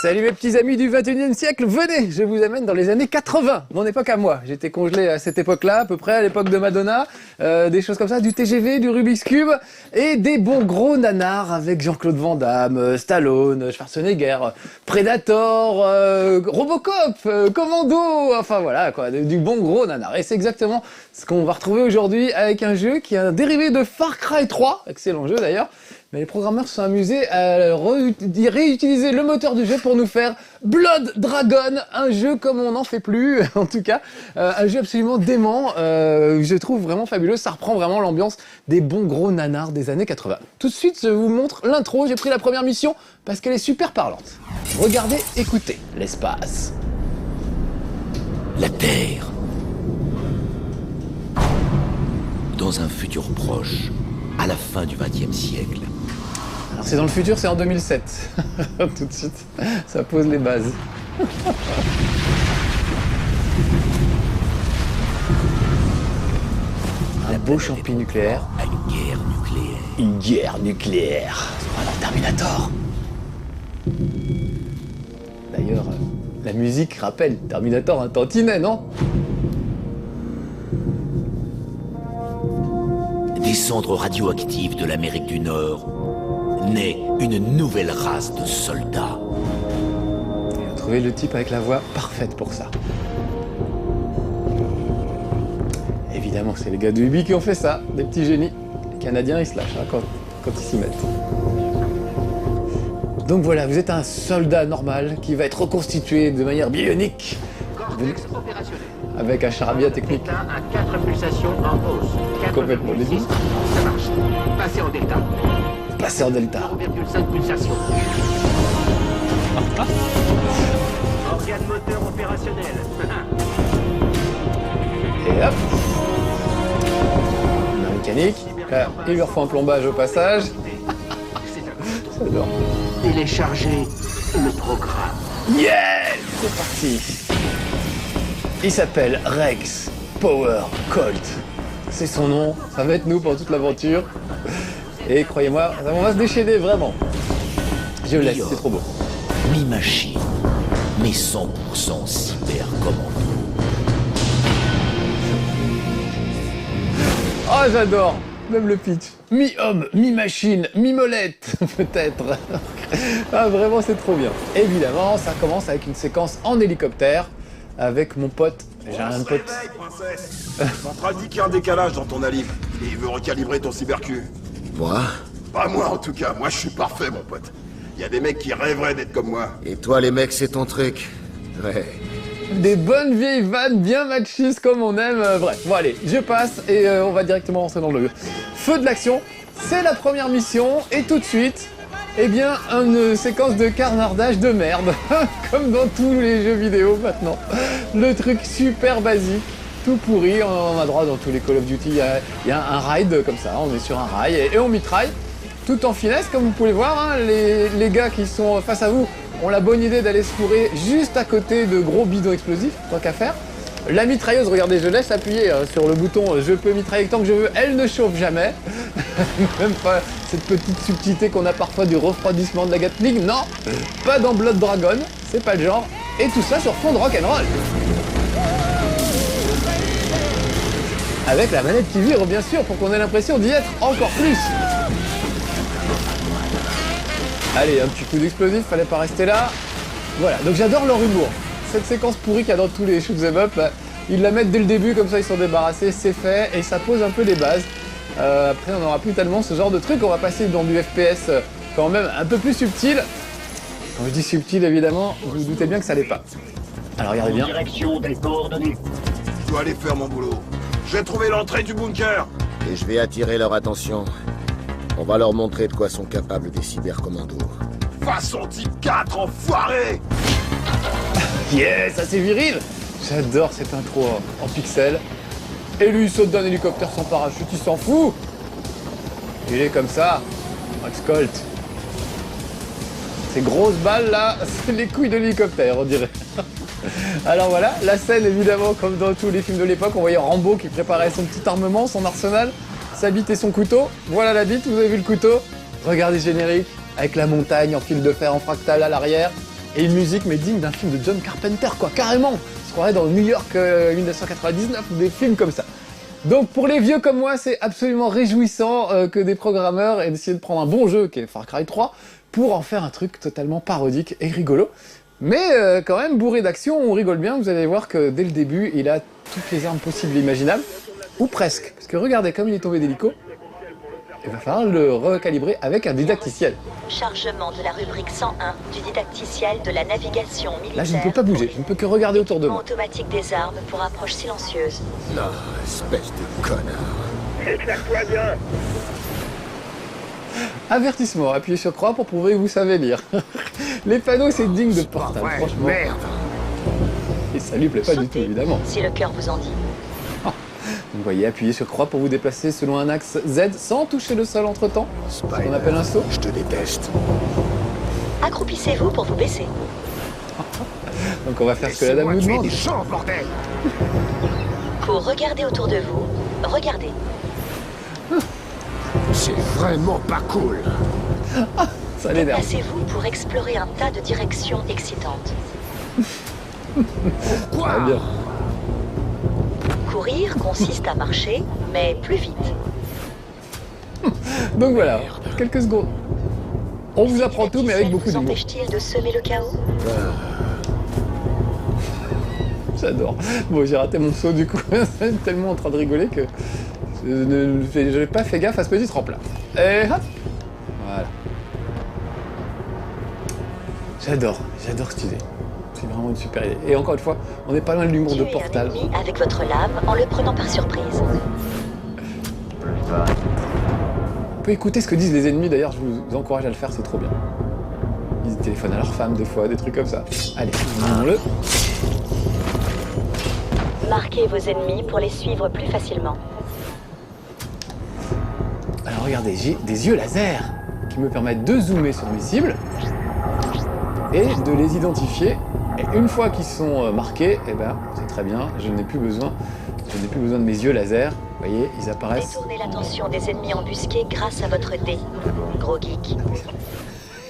Salut mes petits amis du 21e siècle, venez, je vous amène dans les années 80, mon époque à moi. J'étais congelé à cette époque-là, à peu près à l'époque de Madonna, des choses comme ça, du TGV, du Rubik's Cube, et des bons gros nanars avec Jean-Claude Van Damme, Stallone, Schwarzenegger, Predator, Robocop, Commando, enfin voilà quoi, du bon gros nanar. Et c'est exactement ce qu'on va retrouver aujourd'hui avec un jeu qui est un dérivé de Far Cry 3, excellent jeu d'ailleurs. Mais les programmeurs se sont amusés à réutiliser le moteur du jeu pour nous faire Blood Dragon, un jeu comme on n'en fait plus, en tout cas, un jeu absolument dément, je trouve vraiment fabuleux, ça reprend vraiment l'ambiance des bons gros nanars des années 80. Tout de suite, je vous montre l'intro, j'ai pris la première mission parce qu'elle est super parlante. Regardez, écoutez, l'espace. La Terre. Dans un futur proche, à la fin du XXe siècle. Alors c'est dans le futur, c'est en 2007. Tout de suite, ça pose les bases. Un beau champi nucléaire. À une guerre nucléaire. Une guerre nucléaire. Alors Terminator. D'ailleurs, la musique rappelle Terminator un tantinet, non? Des cendres radioactives de l'Amérique du Nord naît une nouvelle race de soldats. Et on a trouvé le type avec la voix parfaite pour ça. Évidemment, c'est les gars de Ubi qui ont fait ça, des petits génies. Les Canadiens, ils se lâchent hein, quand ils s'y mettent. Donc voilà, vous êtes un soldat normal qui va être reconstitué de manière bionique. Cortex opérationnel. Avec un charabia technique. Delta à 4 pulsations en hausse. 4,6, Complètement débile. ça marche. Passez en delta. Passer en delta. 0,5 pulsations. Organe moteur opérationnel. Et hop. La mécanique. Là, il leur faut un plombage au passage. J'adore. Téléchargez le programme. Yes! C'est parti. Il s'appelle Rex Power Colt. C'est son nom, ça va être nous pour toute l'aventure. Et croyez-moi, on va se déchaîner vraiment. Je laisse, c'est trop beau. Mi-machine, mais 100% cyber commando. Oh, j'adore! Même le pitch. Mi-homme, mi-machine, mi-molette, peut-être. Ah, vraiment, c'est trop bien. Évidemment, ça commence avec une séquence en hélicoptère avec mon pote. J'ai un pote. Réveille, princesse. Central dit qu'il y a un décalage dans ton alim. Et il veut recalibrer ton cybercu. Moi? Pas moi en tout cas, moi je suis parfait mon pote. Il y a des mecs qui rêveraient d'être comme moi. Et toi, les mecs, c'est ton truc. Ouais. Des bonnes vieilles vannes bien machistes comme on aime. Bref, bon allez, je passe et on va directement rentrer dans le feu de l'action. C'est la première mission et tout de suite, eh bien, une séquence de carnardage de merde. Comme dans tous les jeux vidéo maintenant. Le truc super basique, tout pourri. On a droit dans tous les Call of Duty, il y a un ride comme ça, on est sur un rail et on mitraille. Tout en finesse, comme vous pouvez voir, hein, les gars qui sont face à vous ont la bonne idée d'aller se fourrer juste à côté de gros bidons explosifs, tant qu'à faire. La mitrailleuse, regardez, je laisse appuyer sur le bouton « Je peux mitrailler tant que je veux », elle ne chauffe jamais. Même pas cette petite subtilité qu'on a parfois du refroidissement de la Gatling, non, pas dans Blood Dragon, c'est pas le genre. Et tout ça sur fond de rock'n'roll. Avec la manette qui vire, bien sûr, pour qu'on ait l'impression d'y être encore plus. Allez, un petit coup d'explosif, fallait pas rester là. Voilà, donc j'adore leur humour. Cette séquence pourrie qu'il y a dans tous les shoot'em up, ils la mettent dès le début, comme ça ils sont débarrassés, c'est fait, et ça pose un peu les bases. Après on n'aura plus tellement ce genre de truc, on va passer dans du FPS quand même un peu plus subtil. Quand je dis subtil évidemment, vous vous doutez bien que ça l'est pas. Alors regardez bien. Direction des coordonnées. Je dois aller faire mon boulot. J'ai trouvé l'entrée du bunker. Et je vais attirer leur attention. On va leur montrer de quoi sont capables des cybercommandos. Façon type 4, enfoiré. Yeah, ça c'est viril. J'adore cette intro en pixels. Et lui il saute d'un hélicoptère sans parachute, il s'en fout. Il est comme ça, Max Colt. Ces grosses balles là, c'est les couilles de l'hélicoptère on dirait. Alors voilà, la scène évidemment comme dans tous les films de l'époque, on voyait Rambo qui préparait son petit armement, son arsenal, sa bite et son couteau. Voilà la bite, vous avez vu le couteau. Regardez le générique, avec la montagne en fil de fer en fractal à l'arrière. Et une musique mais digne d'un film de John Carpenter, quoi, carrément. On se croirait dans New York 1999 ou des films comme ça. Donc pour les vieux comme moi, c'est absolument réjouissant que des programmeurs aient décidé de prendre un bon jeu, qui est Far Cry 3, pour en faire un truc totalement parodique et rigolo. Mais quand même bourré d'action, on rigole bien, vous allez voir que dès le début, il a toutes les armes possibles et imaginables, ou presque. Parce que regardez, comme il est tombé d'hélico, il va falloir le recalibrer avec un didacticiel. Chargement de la rubrique 101 du didacticiel de la navigation militaire. Là, je ne peux pas bouger, je ne peux que regarder autour de Équipement moi. automatique des armes pour approche silencieuse. Non, espèce de connard. Éclate-toi bien. Avertissement, appuyez sur croix pour prouver que vous savez lire. Les panneaux, c'est digne de Portal, franchement. Merde. Et ça lui plaît pas du tout, Sautez, évidemment. si le cœur vous en dit. Vous voyez, appuyez sur croix pour vous déplacer selon un axe Z sans toucher le sol entre-temps. Ce qu'on appelle un saut. Je te déteste. Accroupissez-vous pour vous baisser. Donc on va faire ce que la dame nous demande. gens, bordel. Pour regarder autour de vous, regardez. C'est vraiment pas cool. Ça l'énerve. Placez-vous pour explorer un tas de directions excitantes. Ah, bien. Courir consiste à marcher, mais plus vite. Donc voilà, quelques secondes. On vous apprend tout, mais avec beaucoup vous d'humour. empêche-t-il de semer le chaos? J'adore. Bon, j'ai raté mon saut du coup. J'étais tellement en train de rigoler que je n'ai pas fait gaffe à ce petit tremplin. Et hop. Voilà. J'adore cette idée. C'est vraiment une super idée. Et encore une fois, on n'est pas loin de l'humour de Tuez Portal. un ennemi avec votre lame en le prenant par surprise. Vous pouvez écouter ce que disent les ennemis, d'ailleurs, je vous encourage à le faire, c'est trop bien. Ils téléphonent à leur femme des fois, des trucs comme ça. Allez, disons-le. Marquez vos ennemis pour les suivre plus facilement. Alors regardez, j'ai des yeux laser qui me permettent de zoomer sur mes cibles et de les identifier. Et une fois qu'ils sont marqués, eh ben, c'est très bien, je n'ai plus besoin de mes yeux laser. Vous voyez, ils apparaissent. Détournez l'attention des ennemis embusqués grâce à votre dé. Gros geek.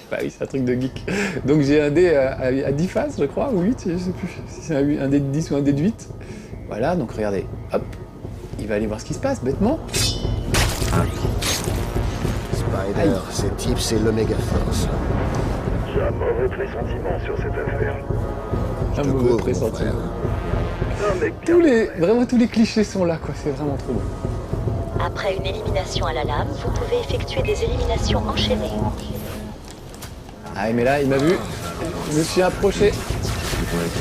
Bah oui, c'est un truc de geek. Donc j'ai un dé à 10 faces, je crois, ou 8, je sais plus si c'est un dé de 10 ou un dé de 8. Voilà, donc regardez, hop, il va aller voir ce qui se passe, bêtement. Spider, Aïe. ces types, c'est l'Omega Force. J'ai un mauvais pressentiment sur cette affaire. Un te mauvais couvre, mon pressentiment. frère. Un mec bien. Vraiment tous les clichés sont là, quoi, c'est vraiment trop bon. Après une élimination à la lame, vous pouvez effectuer des éliminations enchaînées. Ah mais là, il m'a vu, je me suis approché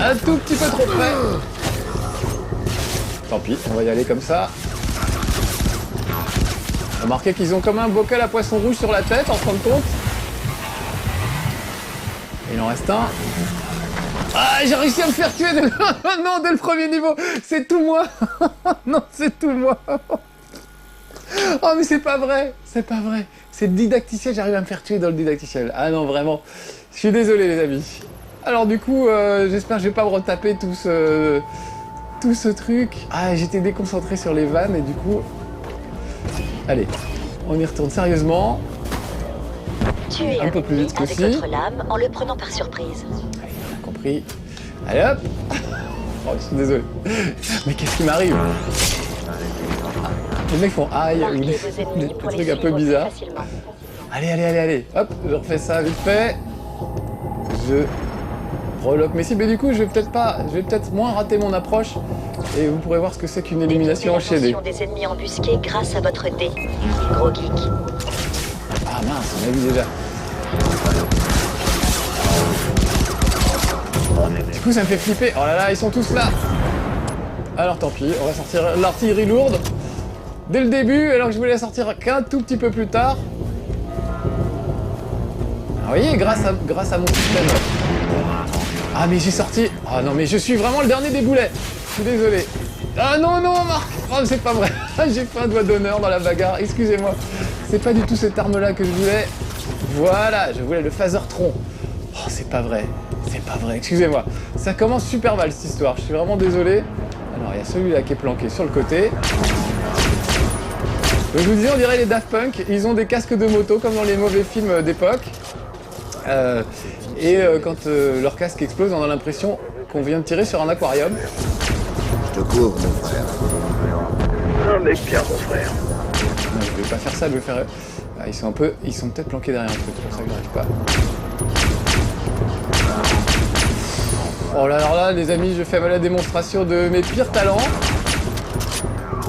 un tout petit peu trop près. Tant pis, on va y aller comme ça. Remarquez qu'ils ont comme un bocal à poisson rouge sur la tête, en fin de compte. Il en reste un. Ah, j'ai réussi à me faire tuer non, dès le premier niveau. C'est tout moi. Non, c'est tout moi. Oh, mais c'est pas vrai. C'est pas vrai. C'est le didacticiel, j'arrive à me faire tuer dans le didacticiel. Ah non, vraiment. Je suis désolé, les amis. Alors du coup, j'espère que je vais pas me retaper tout ce truc. Ah, j'étais déconcentré sur les vannes et du coup... Allez, on y retourne sérieusement. Tuez Un un peu plus ennemi vite avec qu'aussi. votre lame en le prenant par surprise. Allez, on a compris. Allez hop. Oh, je suis désolé. Mais qu'est-ce qui m'arrive? Les mecs font aïe, ou Marquez des vos ennemis pour les trucs un peu suivre plus bizarres. facilement. Allez. Hop, je refais ça vite fait. Je reloque mes cibles. Et du coup, je vais peut-être moins rater mon approche. Et vous pourrez voir ce que c'est qu'une élimination Détournez enchaînée. l'attention des ennemis embusqués grâce à votre dé. Gros geek. Ah mince, on a vu déjà. Du coup, ça me fait flipper. Oh là là, ils sont tous là. Alors tant pis, on va sortir l'artillerie lourde dès le début, alors que je voulais la sortir qu'un tout petit peu plus tard. Alors, vous voyez, grâce à mon système. Ah mais j'ai sorti. Ah non mais je suis vraiment le dernier des boulets. Je suis désolé. Ah non Marc. Oh c'est pas vrai. J'ai fait un doigt d'honneur dans la bagarre. Excusez-moi. C'est pas du tout cette arme-là que je voulais. Voilà, je voulais le Phasertron. Oh c'est pas vrai. C'est pas vrai. Excusez-moi. Ça commence super mal cette histoire. Je suis vraiment désolé. Alors il y a celui-là qui est planqué sur le côté. Donc, je vous disais, on dirait les Daft Punk. Ils ont des casques de moto comme dans les mauvais films d'époque. Et quand leur casque explose, on a l'impression qu'on vient de tirer sur un aquarium. Je te couvre, mon frère. Un mec bien, mon frère. Non, je vais pas faire ça, je vais faire... Ah, ils sont peut-être planqués derrière un truc, c'est pour ça que j'arrive pas. Oh là, alors là, les amis, je fais la démonstration de mes pires talents.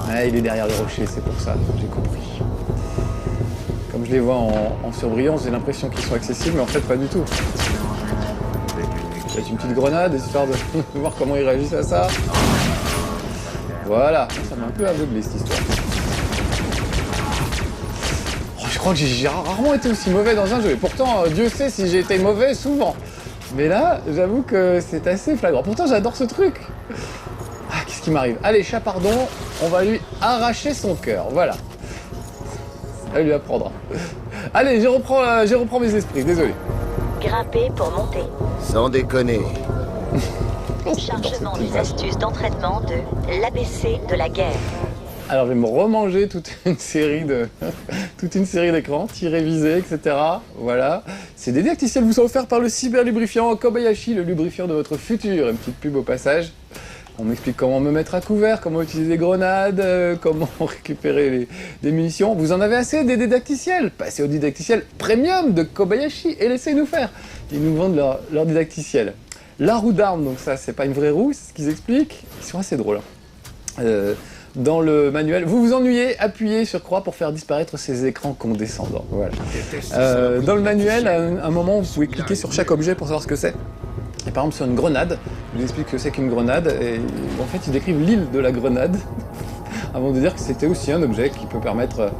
Ah, il est derrière le rocher, c'est pour ça, j'ai compris. Comme je les vois en surbrillance, j'ai l'impression qu'ils sont accessibles, mais en fait pas du tout. Peut-être une petite grenade, histoire de voir comment ils réagissent à ça. Voilà, ça m'a un peu aveuglé cette histoire. Oh, je crois que j'ai rarement été aussi mauvais dans un jeu, et pourtant, Dieu sait si j'ai été mauvais souvent. Mais là, j'avoue que c'est assez flagrant. Pourtant, j'adore ce truc. Ah, qu'est-ce qui m'arrive? Allez, Chapardon, on va lui arracher son cœur, voilà. Elle lui apprendra. Allez, je reprends mes esprits, désolé. Grimper pour monter. Sans déconner. Chargement des astuces d'entraînement de l'ABC de la guerre. Alors, je vais me remanger toute une série d'écrans, tirés, visés, etc. Voilà. C'est des didacticiels vous sont offerts par le cyberlubrifiant Kobayashi, le lubrifiant de votre futur. Une petite pub au passage. On m'explique comment me mettre à couvert, comment utiliser des grenades, comment récupérer des munitions. Vous en avez assez des didacticiels? Passez au didacticiel premium de Kobayashi et laissez-nous faire. Ils nous vendent leur didacticiel. La roue d'armes, donc ça, c'est pas une vraie roue, c'est ce qu'ils expliquent. Ils sont assez drôles. Dans le manuel, vous vous ennuyez, appuyez sur croix pour faire disparaître ces écrans condescendants. Voilà. Dans le manuel, à un moment, vous pouvez cliquer sur chaque objet pour savoir ce que c'est. Et par exemple, sur une grenade, je vous explique ce que c'est qu'une grenade, et en fait, ils décrivent l'île de la grenade, avant de dire que c'était aussi un objet qui peut permettre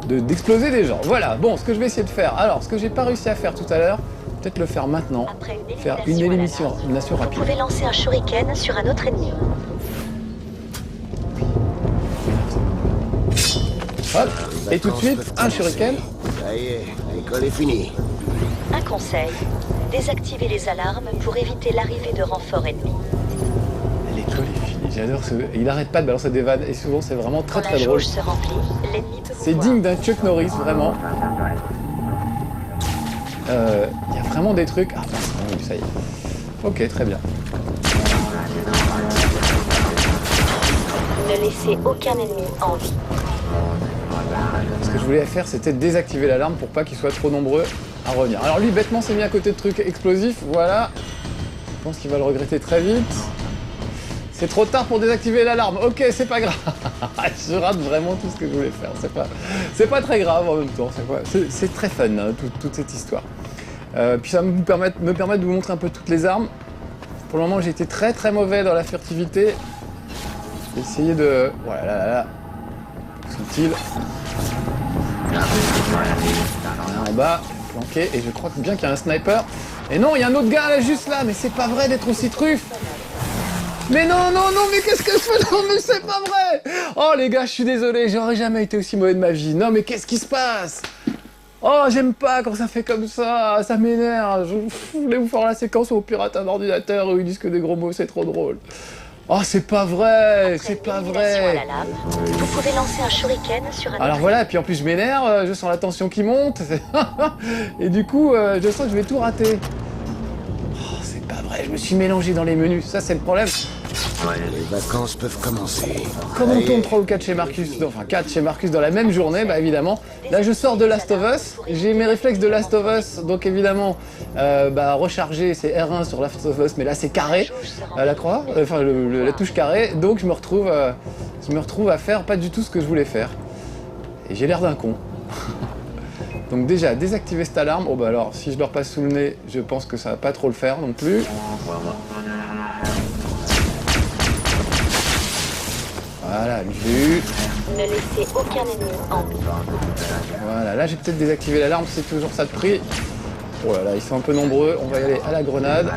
d'exploser des gens. Voilà, bon, ce que je vais essayer de faire. Alors, ce que j'ai pas réussi à faire tout à l'heure, peut-être le faire maintenant, faire une élimination rapide. Vous pouvez lancer un shuriken sur un autre ennemi. Hop, et tout de suite, un shuriken. Ça y est, l'école est finie. Un conseil, désactivez les alarmes pour éviter l'arrivée de renforts ennemis. L'école est finie, j'adore ce... Il arrête pas de balancer des vannes, et souvent c'est vraiment très Quand très la drôle. jauge se remplit, l'ennemi peut vous C'est voir. digne d'un Chuck Norris, vraiment. Il y a vraiment des trucs... Ah, oui, ça y est. Ok, très bien. Ne laissez aucun ennemi en vie. Ce que je voulais faire, c'était désactiver l'alarme pour pas qu'ils soient trop nombreux à revenir. Alors lui, bêtement, s'est mis à côté de trucs explosifs, voilà. Je pense qu'il va le regretter très vite. C'est trop tard pour désactiver l'alarme. Ok, c'est pas grave. Je rate vraiment tout ce que je voulais faire. C'est pas très grave en même temps. C'est très fun, hein, toute cette histoire. Puis ça me permet de vous montrer un peu toutes les armes. Pour le moment, j'ai été très très mauvais dans la furtivité. J'ai essayé de... Voilà, là. Où sont-ils? En bas, planqué, et je crois bien qu'il y a un sniper. Et non, il y a un autre gars là, juste là, mais c'est pas vrai d'être aussi truffe. Mais non, mais qu'est-ce que je fais? Non, mais c'est pas vrai. Oh les gars, je suis désolé, j'aurais jamais été aussi mauvais de ma vie. Non, mais qu'est-ce qui se passe? Oh, j'aime pas quand ça fait comme ça m'énerve. Je voulais vous faire la séquence où on pirate un ordinateur où ils disent que des gros mots, c'est trop drôle. Oh, c'est pas vrai, c'est pas vrai. À la lame, vous pouvez lancer un shuriken sur un Alors autre voilà, puis en plus je m'énerve, je sens la tension qui monte, et du coup je sens que je vais tout rater. Oh, c'est pas vrai, je me suis mélangé dans les menus, ça c'est le problème. Les vacances peuvent commencer. Comme on Ça y tourne est. 3 ou 4 chez Marcus, enfin 4 chez Marcus dans la même journée, bah évidemment, là je sors de Last of Us, j'ai mes réflexes de Last of Us, donc évidemment, recharger c'est R1 sur Last of Us, mais là c'est carré, la croix, enfin la touche carré, donc je me retrouve à faire pas du tout ce que je voulais faire. Et j'ai l'air d'un con. Donc déjà, désactiver cette alarme, oh bah alors, si je leur passe sous le nez, je pense que ça va pas trop le faire non plus. Voilà, vu. Ne laissez aucun ennemi en vie. Voilà, là j'ai peut-être désactivé l'alarme, c'est toujours ça de prix. Oh là là, ils sont un peu nombreux, on va y aller à la grenade.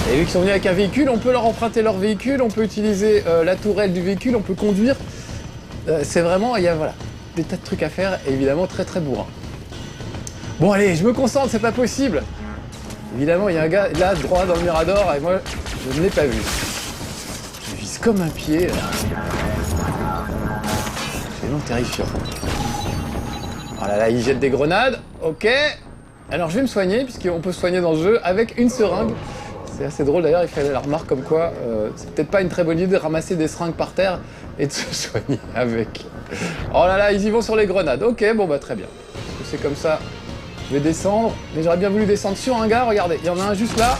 Et vu qu'ils sont venus avec un véhicule, on peut leur emprunter leur véhicule, on peut utiliser la tourelle du véhicule, on peut conduire. C'est vraiment, il y a voilà, des tas de trucs à faire, et évidemment très très bourrin. Bon allez, je me concentre, c'est pas possible. Évidemment, il y a un gars là, droit dans le mirador, et moi, je ne l'ai pas vu. Je vise comme un pied. C'est vraiment terrifiant. Oh là là, il jette des grenades, ok. Alors je vais me soigner, puisqu'on peut se soigner dans le jeu avec une seringue. C'est assez drôle d'ailleurs, il fait la remarque comme quoi c'est peut-être pas une très bonne idée de ramasser des seringues par terre et de se soigner avec. Oh là là, ils y vont sur les grenades. Ok, bon bah très bien. C'est comme ça. Je vais descendre, mais j'aurais bien voulu descendre sur un gars, regardez, il y en a un juste là.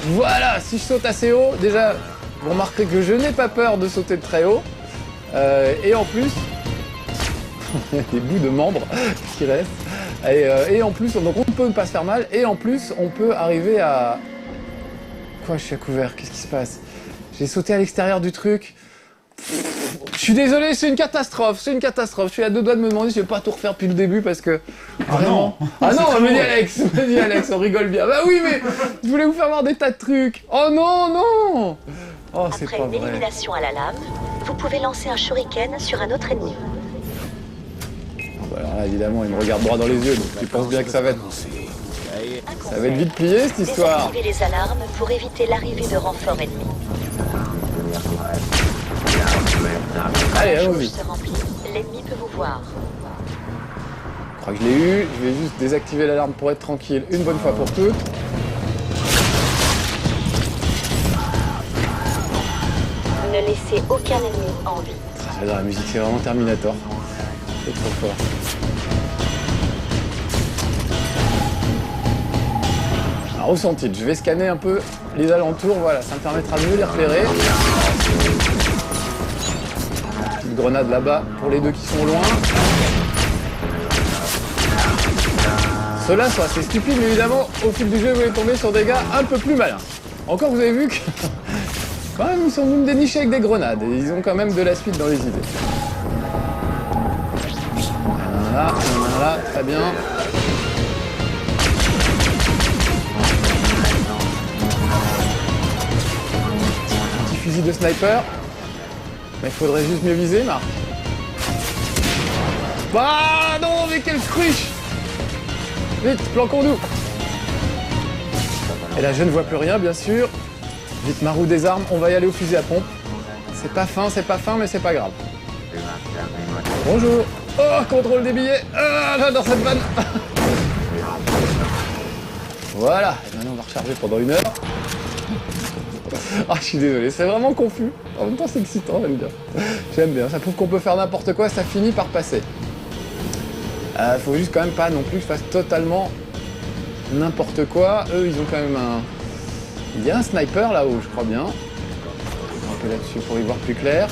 Voilà, si je saute assez haut, déjà, vous remarquerez que je n'ai pas peur de sauter de très haut. Et en plus, il y a des bouts de membres qui restent. Et en plus, donc on ne peut pas se faire mal, et en plus, on peut arriver à... Quoi, je suis à couvert, qu'est-ce qui se passe? J'ai sauté à l'extérieur du truc. Je suis désolé, c'est une catastrophe, c'est une catastrophe. Je suis à deux doigts de me demander si je vais pas tout refaire depuis le début parce que... Vraiment... Ah non, me dit Alex, on rigole bien. Bah oui, mais je voulais vous faire voir des tas de trucs. Oh non, non. Oh, c'est pas Après une vrai. élimination à la lame, vous pouvez lancer un shuriken sur un autre ennemi. Bah alors là, évidemment, il me regarde droit dans les yeux, donc tu penses bien que ça va être... Ça va être vite plié, cette histoire. Désactivez les alarmes pour éviter l'arrivée de renforts ennemis. Allez, La jauge allons-y. se remplit. L'ennemi peut vous voir. Je crois que je l'ai eu. Je vais juste désactiver l'alarme pour être tranquille une bonne fois pour toutes. Ne laissez aucun ennemi en vie. J'adore la musique, c'est vraiment Terminator. C'est trop fort. Alors, ressenti, je vais scanner un peu les alentours, voilà, ça me permettra de mieux les repérer. Petite grenade là-bas pour les deux qui sont loin. Ceux-là sont assez stupides, mais évidemment, au fil du jeu, vous allez tomber sur des gars un peu plus malins. Encore, vous avez vu que quand même, ils sont venus me dénicher avec des grenades, et ils ont quand même de la suite dans les idées. Voilà, très bien. Petit fusil de sniper. Mais il faudrait juste mieux viser, Marc. Ah non, mais quelle cruche! Vite, planquons-nous! Et là, je ne vois plus rien, bien sûr. Vite, ma roue des armes, on va y aller au fusil à pompe. C'est pas fin, mais c'est pas grave. Bonjour! Oh, contrôle des billets! Ah, j'adore cette vanne! Voilà, et maintenant on va recharger pendant 1 heure. Ah, je suis désolé, c'est vraiment confus. En même temps, c'est excitant, j'aime bien. J'aime bien, ça prouve qu'on peut faire n'importe quoi, ça finit par passer. Faut juste quand même pas non plus que je fasse totalement n'importe quoi. Eux, ils ont quand même un... Il y a un sniper là-haut, je crois bien. Un peu là-dessus pour y voir plus clair.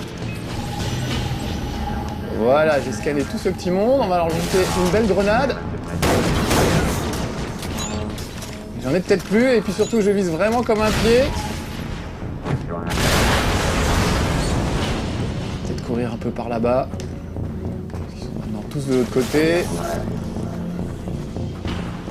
Voilà, j'ai scanné tout ce petit monde. On va leur jeter une belle grenade. J'en ai peut-être plus, et puis surtout, je vise vraiment comme un pied. Peut-être courir un peu par là-bas. Ils sont maintenant tous de l'autre côté.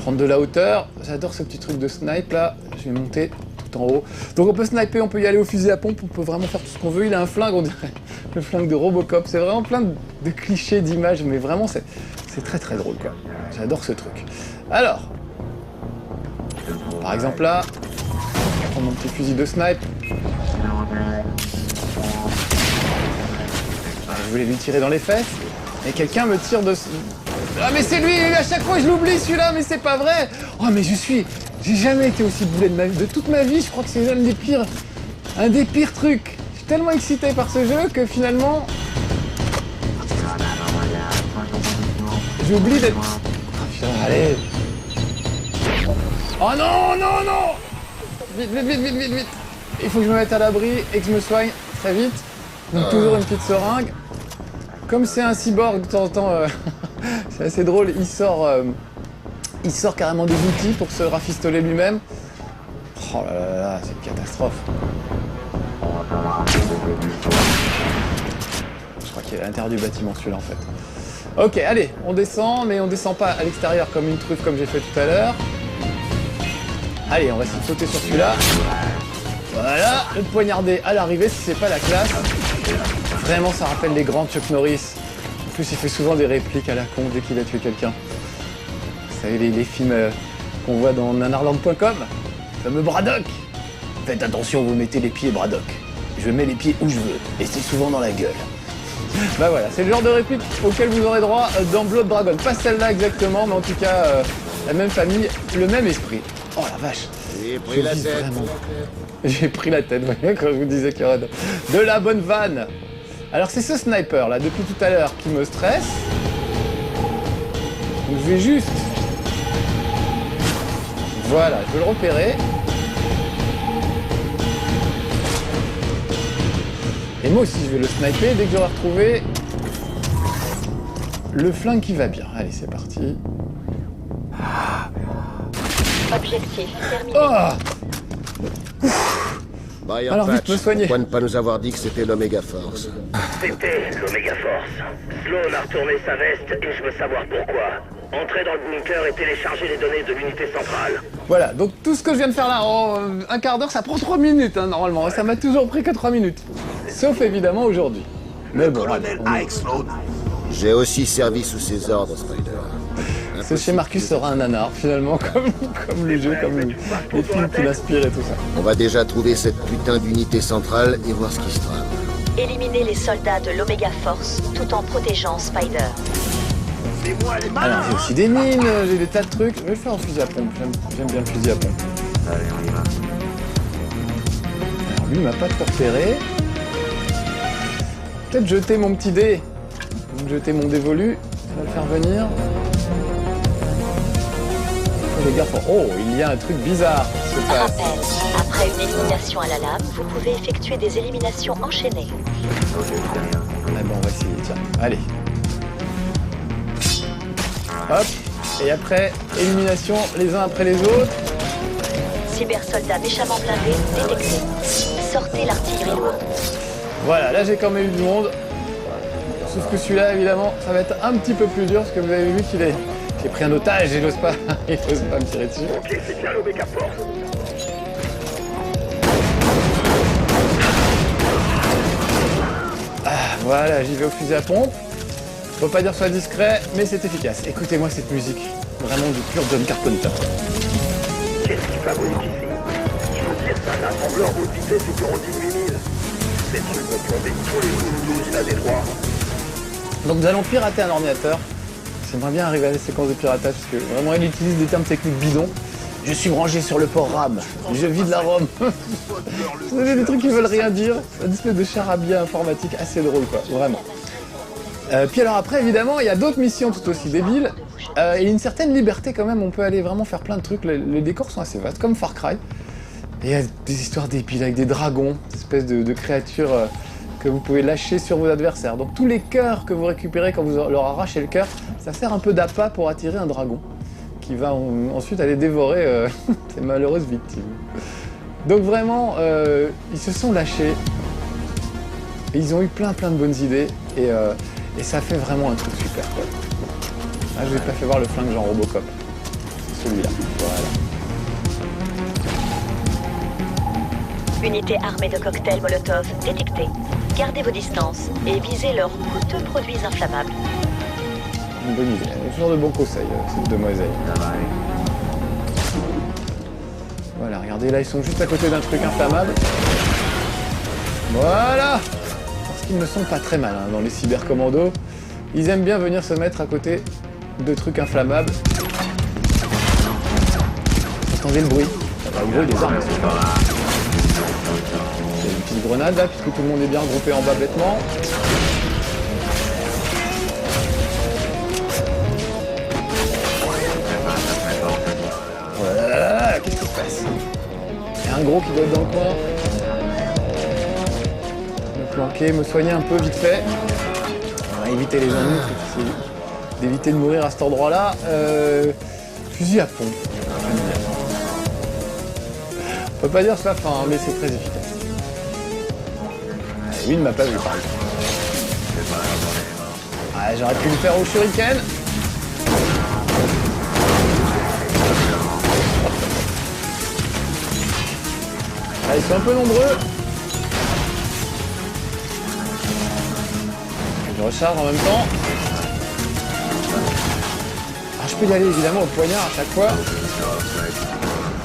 Prendre de la hauteur. J'adore ce petit truc de snipe là. Je vais monter tout en haut. Donc on peut sniper, on peut y aller au fusil à pompe, on peut vraiment faire tout ce qu'on veut. Il a un flingue, on dirait le flingue de Robocop. C'est vraiment plein de clichés, d'images, mais vraiment c'est très très drôle quoi. J'adore ce truc. Alors, par exemple là, je vais prendre mon petit fusil de snipe. Je voulais lui tirer dans les fesses, et quelqu'un me tire de... Ah mais c'est lui, à chaque fois je l'oublie celui-là, mais c'est pas vrai. Oh mais j'ai jamais été aussi boulet de ma vie, de toute ma vie, je crois que c'est un des pires trucs. Je suis tellement excité par ce jeu que finalement... J'oublie d'être... Allez. Oh non, non, non. Vite. Il faut que je me mette à l'abri et que je me soigne très vite. Donc toujours une petite seringue. Comme c'est un cyborg, de temps en temps, c'est assez drôle, il sort carrément des outils pour se rafistoler lui-même. Oh là là là, c'est une catastrophe. Je crois qu'il est à l'intérieur du bâtiment celui-là en fait. Ok, allez, on descend, mais on descend pas à l'extérieur comme une truffe comme j'ai fait tout à l'heure. Allez, on va essayer de sauter sur celui-là. Voilà, le poignarder à l'arrivée si c'est pas la classe. Vraiment, ça rappelle les grands Chuck Norris. En plus, il fait souvent des répliques à la con dès qu'il a tué quelqu'un. Vous savez, les films qu'on voit dans nanarland.com. Le fameux Braddock. Faites attention, vous mettez les pieds, Braddock. Je mets les pieds où je veux, et c'est souvent dans la gueule. Bah voilà, c'est le genre de réplique auquel vous aurez droit dans Blood Dragon. Pas celle-là exactement, mais en tout cas, la même famille, le même esprit. Oh la vache. J'ai pris la vis tête. vraiment. J'ai pris la tête, vous voyez, quand je vous disais qu'il y aurait de la bonne vanne. Alors c'est ce sniper là, depuis tout à l'heure, qui me stresse. Donc je vais juste... Voilà, je veux le repérer. Et moi aussi je vais le sniper dès que j'aurai retrouvé le flingue qui va bien. Allez, c'est parti. Objectif terminé. Oh, Brian Alors, vite, Patch, me soigner. pourquoi ne pas nous avoir dit que c'était l'Omega Force? C'était l'Omega Force. Sloan a retourné sa veste et je veux savoir pourquoi. Entrer dans le bunker et télécharger les données de l'unité centrale. voilà, donc tout ce que je viens de faire là en un quart d'heure, ça prend 3 minutes hein, normalement. Ça m'a toujours pris que 3 minutes. Sauf évidemment aujourd'hui. Mais bon, allez, Colonel Ike Sloan. J'ai aussi servi sous ses ordres, Spider. ce chez Marcus sera un nanar finalement, comme le jeu, comme les films qui l'inspirent et tout ça. On va déjà trouver cette putain d'unité centrale et voir ce qui se trame. Éliminer les soldats de l'Omega Force tout en protégeant Spider. C'est moi les malins. Alors j'ai aussi des mines, j'ai des tas de trucs. Je vais le faire en fusil à pompe, j'aime bien le fusil à pompe. Alors lui il m'a pas trop repéré. Peut-être jeter mon petit dé. Jeter mon dévolu, ça va le faire venir. Oh, les gars, oh, il y a un truc bizarre qui se passe. Rappel, après une élimination à la lame, vous pouvez effectuer des éliminations enchaînées. Ah bon, on va essayer, tiens. Allez. Hop. Et après, élimination les uns après les autres. Cybersoldat méchamment blindé détecté. Sortez l'artillerie lourde. Voilà, là j'ai quand même eu du monde. Sauf que celui-là, évidemment, ça va être un petit peu plus dur parce que vous avez vu qu'il est... J'ai pris un otage et il n'ose pas me tirer dessus. Ok, c'est bien l'Omega Force. Voilà, j'y vais au fusil à pompe. Faut pas dire que ce soit discret, mais c'est efficace. Écoutez-moi cette musique, vraiment du pur John Carpenter. Qu'est-ce qui fabrique ici? Il faut dire c'est un assembleur haute vitesse et qui ont dit 8000. Ces trucs vont tomber tous les jours de l'usine à Détroit. Donc nous allons pirater un ordinateur. J'aimerais bien arriver à la séquence de piratage parce que vraiment il utilise des termes techniques bidons. Je suis branché sur le port RAM, je vide la ROM. Vous avez des trucs qui veulent rien dire. Une espèce de charabia informatique assez drôle quoi, vraiment. Puis alors après évidemment il y a d'autres missions tout aussi débiles. Et une certaine liberté quand même, on peut aller vraiment faire plein de trucs. Les décors sont assez vastes, comme Far Cry. Et il y a des histoires débiles avec des dragons, des espèces de créatures que vous pouvez lâcher sur vos adversaires. Donc tous les cœurs que vous récupérez quand vous leur arrachez le cœur, ça sert un peu d'appât pour attirer un dragon qui va ensuite aller dévorer ces malheureuses victimes. Donc vraiment, ils se sont lâchés. Et ils ont eu plein de bonnes idées et ça fait vraiment un truc super quoi. Ah, je vous ai pas fait voir le flingue genre Robocop. C'est celui-là. Voilà. Unité armée de cocktails Molotov détectée. Gardez vos distances et visez leurs coûteux produits inflammables. Une bonne idée. Elle a toujours de bons conseils, cette demoiselle. Voilà, regardez, là, ils sont juste à côté d'un truc inflammable. Voilà! Parce qu'ils ne sont pas très malins dans les cybercommandos. Ils aiment bien venir se mettre à côté de trucs inflammables. Vous entendez le bruit? Le bruit des armes, c'est pas... Il y a une petite grenade là, puisque tout le monde est bien regroupé en bas bêtement. Voilà, qu'est-ce qui se passe? Il y a un gros qui doit être dans le coin. Me planquer, me soigner un peu vite fait. On va éviter les ennuis, c'est difficile d'éviter de mourir à cet endroit-là. Fusil à pompe. On peut pas dire que c'est la fin, hein, mais c'est très efficace. Lui, il ne m'a pas vu, par exemple. Ah, j'aurais pu le faire au shuriken. Ah, ils sont un peu nombreux. Je recharge en même temps. Ah, je peux y aller évidemment au poignard à chaque fois.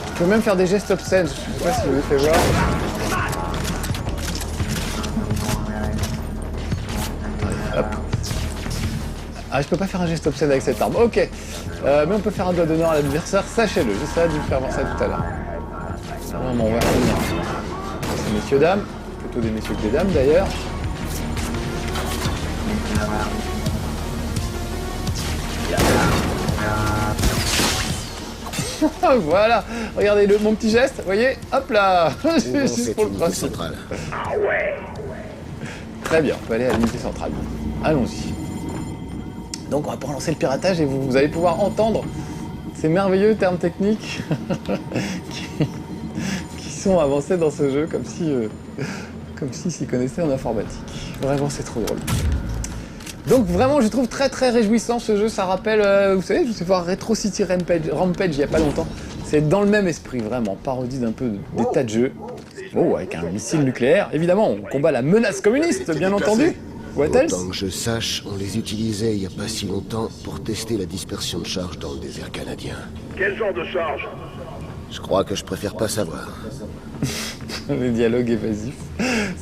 Je peux même faire des gestes obscènes, je sais pas si vous fait voir. Hop. Ah, je peux pas faire un geste obscène avec cette arme. Ok. Mais on peut faire un doigt d'honneur à l'adversaire, sachez-le. J'essaierai de vous faire voir ça tout à l'heure. Vraiment, on va revenir. C'est messieurs, dames. Plutôt des messieurs que des dames, d'ailleurs. Voilà. Regardez mon petit geste. Vous voyez? Hop là. Juste pour le principe. Centrale. Ah ouais. Très bien, on peut aller à l'unité centrale. Allons-y. Donc on va pouvoir lancer le piratage et vous allez pouvoir entendre ces merveilleux termes techniques qui sont avancés dans ce jeu comme si s'y connaissaient en informatique. Vraiment, c'est trop drôle. Donc vraiment, je trouve très très réjouissant ce jeu. Ça rappelle, vous savez, je sais voir Retro City Rampage il y a pas longtemps. C'est dans le même esprit, vraiment, parodie d'un peu des tas de jeux. Oh, avec un missile nucléaire. Évidemment, on combat la menace communiste, bien entendu. What else? Autant que je sache, on les utilisait il y a pas si longtemps pour tester la dispersion de charge dans le désert canadien. Quel genre de charge? Je crois que je préfère pas savoir. Les dialogues évasifs.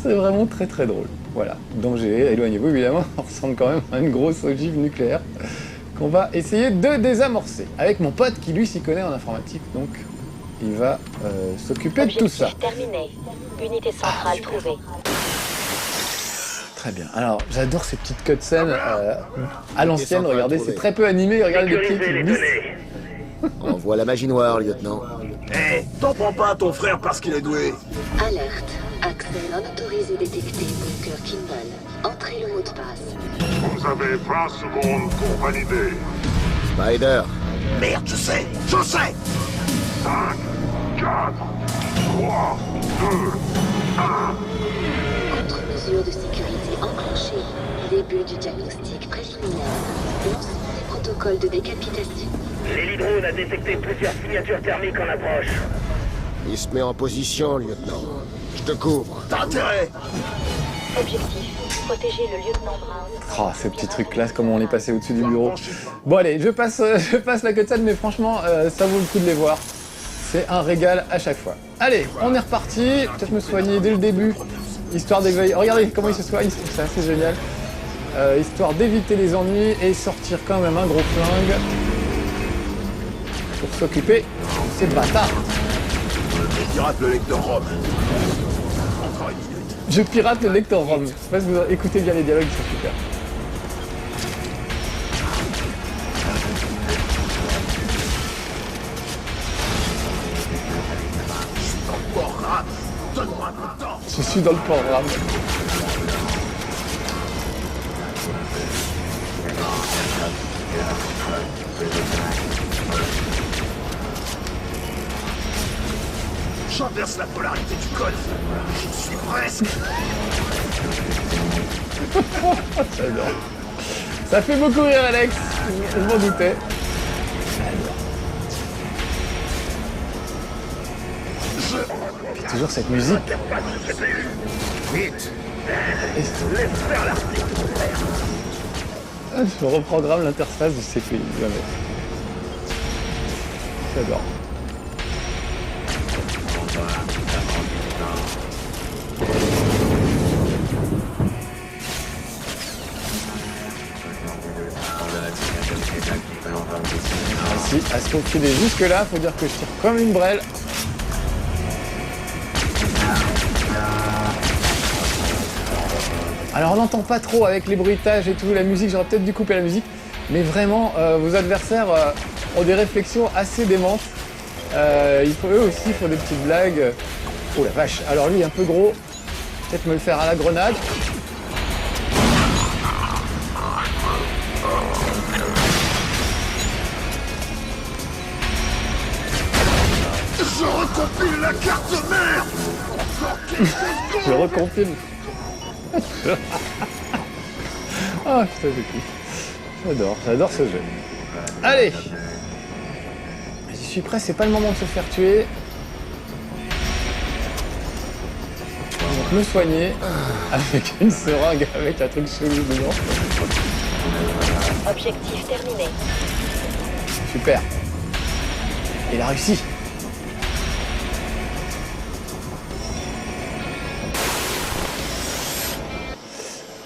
C'est vraiment très très drôle. Voilà. Danger, éloignez-vous évidemment. On ressemble quand même à une grosse ogive nucléaire qu'on va essayer de désamorcer. Avec mon pote qui lui s'y connaît en informatique, donc il va s'occuper de tout ça. Objectif terminé. Unité centrale trouvée. Très bien. Alors, j'adore ces petites cutscenes à l'ancienne. Regardez, c'est très peu animé. Regardez les pieds qui Sécurisez les glissent. données. On voit la magie noire, lieutenant. Hé, t'en prends pas à ton frère parce qu'il est doué. Alerte. Accès non autorisé détecté. Bunker Kimball. Entrez le mot de passe. Vous avez 20 secondes pour valider. Spider, Merde, je sais, je sais. 5, 4, 3, 2, 1. Contre-mesures de sécurité enclenchées. Début du diagnostic préliminaire. Lancement des protocoles de décapitation. L'hélidrone a détecté plusieurs signatures thermiques en approche. il se met en position, lieutenant. Je te couvre. T'as intérêt. Objectif, protéger le lieutenant Brown. Oh, ces petits trucs classe, comment on est passé au-dessus du bureau. Bon allez, je passe la cutscene, mais franchement, ça vaut le coup de les voir. C'est un régal à chaque fois. Allez, on est reparti. Peut-être me soigner dès le début, histoire d'éveiller. Regardez comment il se soigne, c'est assez génial. Histoire d'éviter les ennuis et sortir quand même un gros flingue pour s'occuper de ces bâtards. Je pirate le lecteur ROM. Encore une minute. Je pirate le lecteur ROM. Je sais pas si vous écoutez bien les dialogues, c'est super. Programme, donne-moi un peu de temps. Je suis dans le programme. J'inverse la polarité du code. J'y suis presque. J'adore. Ça fait beaucoup rire, Alex. Je m'en doutais. Puis toujours cette musique. Vite. Je reprogramme l'interface du CPU. Jamais. J'adore. Si, à se confiler jusque là, faut dire que je tire comme une brêle. Alors on n'entend pas trop avec les bruitages et tout, la musique, j'aurais peut-être dû couper la musique, mais vraiment, vos adversaires ont des réflexions assez démentes. Eux aussi font des petites blagues. Oh la vache, alors lui un peu gros, peut-être me le faire à la grenade. Je recompile la carte mère. Je recompile. Ah putain, c'est cool. J'adore ce jeu. Allez, j'y suis prêt, c'est pas le moment de se faire tuer. Donc me soigner avec une seringue avec un truc chelou dedans. Objectif terminé. Super. Il a réussi.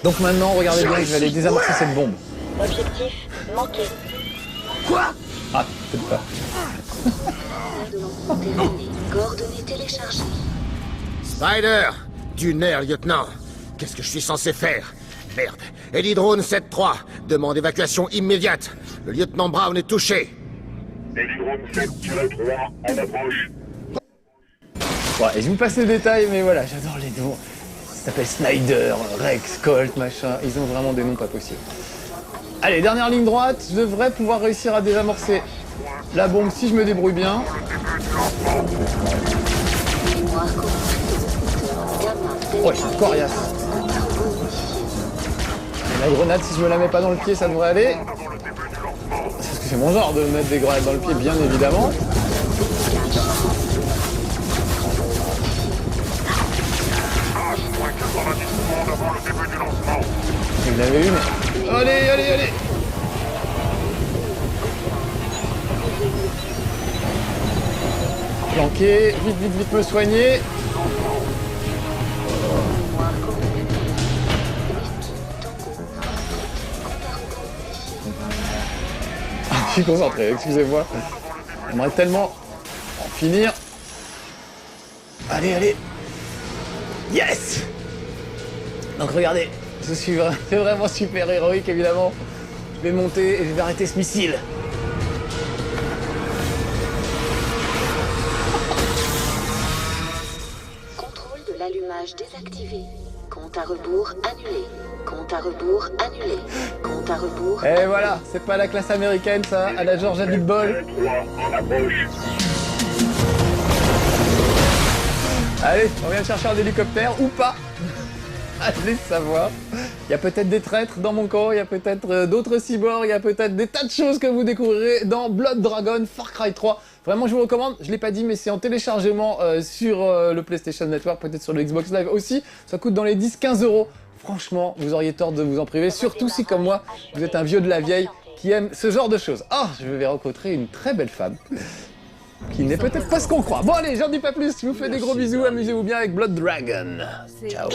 Donc maintenant, regardez bien, je vais aller désamorcer cette bombe. Objectif manqué. Ah, peut-être pas. De lancement terminé. Coordonnées téléchargées. Spider! Du nerf, lieutenant! Qu'est-ce que je suis censé faire? Merde. Hélidrone 7-3. Demande évacuation immédiate. Le lieutenant Brown est touché. Hélidrome 7-3 en approche. Ouais, et je vous passe les détails, mais voilà, j'adore les noms. Ça s'appelle Snyder, Rex, Colt, machin. Ils ont vraiment des noms pas possibles. Allez, dernière ligne droite. Je devrais pouvoir réussir à désamorcer la bombe si je me débrouille bien. Mémoire comprise. Gamma. Ouais, c'est coriace. La grenade, si je me la mets pas dans le pied, ça devrait aller. Parce que c'est mon genre de mettre des grenades dans le pied, bien évidemment. Il l'avait eu, mais... Allez, allez, allez! Planqué, vite, vite, vite me soigner. Je suis concentré, excusez-moi. J'aimerais tellement en finir. Allez, allez. Yes! Donc regardez, c'est vraiment super héroïque évidemment. Je vais monter et je vais arrêter ce missile. Contrôle de l'allumage désactivé. Compte à rebours annulé. Compte à rebours annulé. Compte à rebours. Et voilà, c'est pas la classe américaine ça, à la Georgia Big Ball. 3 en approche. Allez, on vient de chercher un hélicoptère ou pas. Allez savoir. Il y a peut-être des traîtres dans mon camp, il y a peut-être d'autres cyborgs, il y a peut-être des tas de choses que vous découvrirez dans Blood Dragon Far Cry 3. Vraiment, je vous recommande, je l'ai pas dit, mais c'est en téléchargement sur le PlayStation Network, peut-être sur le Xbox Live aussi. Ça coûte dans les 10-15 €. Franchement, vous auriez tort de vous en priver, surtout si, comme moi, vous êtes un vieux de la vieille qui aime ce genre de choses. Ah, je vais rencontrer une très belle femme. Qui n'est peut-être pas ce qu'on croit. Bon allez, j'en dis pas plus, je vous fais des gros bisous, amusez-vous bien avec Blood Dragon. Ciao.